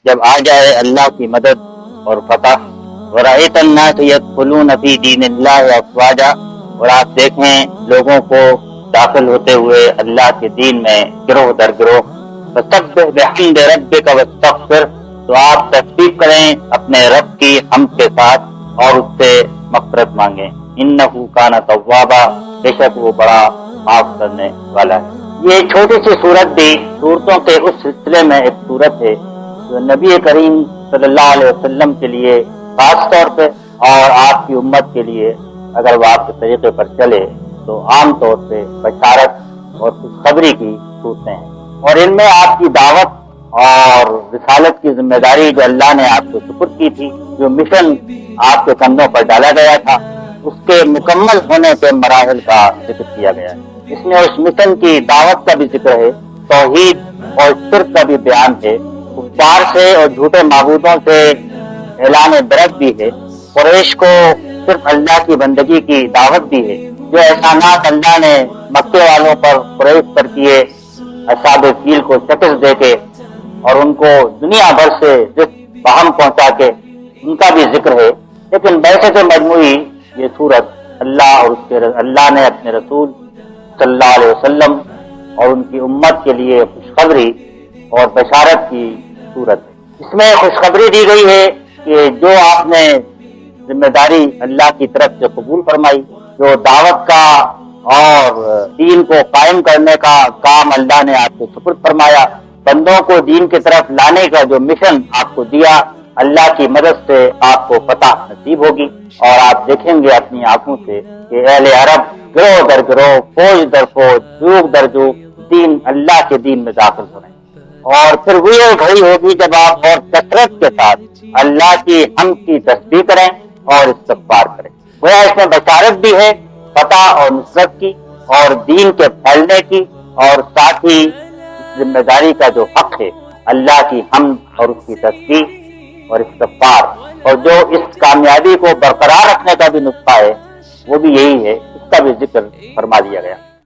جب آ جائے اللہ کی مدد اور فتح۔ وَرَأَيْتَ النَّاسَ يَدْخُلُونَ فِي دِينِ اللَّهِ أَفْوَاجًا، اور آپ دیکھیں لوگوں کو داخل ہوتے ہوئے اللہ کے دین میں گروہ در گروہ۔ فَسَبِّحْ بِحَمْدِ رَبِّكَ وَاسْتَغْفِرْ، تو آپ تسبیح کریں اپنے رب کی حمد کے ساتھ اور اس سے مغفرت مانگیں۔ إِنَّهُ كَانَ تَوَّابًا، بے شک وہ بڑا معاف کرنے والا ہے۔ یہ چھوٹی سی سورت بھی سورتوں کے اس سلسلے میں ایک سورت ہے جو نبی کریم صلی اللہ علیہ وسلم کے لیے خاص طور پہ اور آپ کی امت کے لیے اگر وہ آپ کے طریقے پر چلے تو عام طور پہ بشارت اور خوشخبری کی صورتیں ہیں، اور ان میں آپ کی دعوت اور رسالت کی ذمہ داری جو اللہ نے آپ کو سپرد کی تھی، جو مشن آپ کے کندھوں پر ڈالا گیا تھا، اس کے مکمل ہونے کے مراحل کا ذکر کیا گیا ہے۔ اس میں اس مشن کی دعوت کا بھی ذکر ہے، توحید اور شرک کا بھی بیان ہے، کفار سے اور جھوٹے معبودوں سے اعلان برت بھی ہے، قریش کو صرف اللہ کی بندگی کی دعوت بھی ہے، جو احسانات اللہ نے مکے والوں پر قریش پر کیے، اصحاب فیل کو شکست دے کے اور ان کو دنیا بھر سے فہم پہنچا کے، ان کا بھی ذکر ہے۔ لیکن بحث مجموعی یہ سورت اللہ نے اپنے رسول صلی اللہ علیہ وسلم اور ان کی امت کے لیے خوشخبری اور بشارت کی صورت ہے۔ اس میں خوشخبری دی گئی ہے کہ جو آپ نے ذمہ داری اللہ کی طرف سے قبول فرمائی، جو دعوت کا اور دین کو قائم کرنے کا کام اللہ نے آپ کو سپرد فرمایا، بندوں کو دین کی طرف لانے کا جو مشن آپ کو دیا، اللہ کی مدد سے آپ کو فتح نصیب ہوگی، اور آپ دیکھیں گے اپنی آنکھوں سے کہ اہل عرب گروہ در گروہ، فوج در فوج، جوگ در جوگ دین اللہ کے دین میں داخل ہو رہے ہیں۔ اور پھر وہ گھڑی ہوگی جب آپ اور کثرت کے ساتھ اللہ کی حمد کی تسبیح کریں اور استغفار کریں۔ گویا اس میں بشارت بھی ہے فتح اور نصرت کی اور دین کے پھیلنے کی، اور ساتھ ہی ذمہ داری کا جو حق ہے اللہ کی حمد اور اس کی تسبیح اور استغفار، اور جو اس کامیابی کو برقرار رکھنے کا بھی نسخہ ہے وہ بھی یہی ہے، اس کا بھی ذکر فرما دیا گیا۔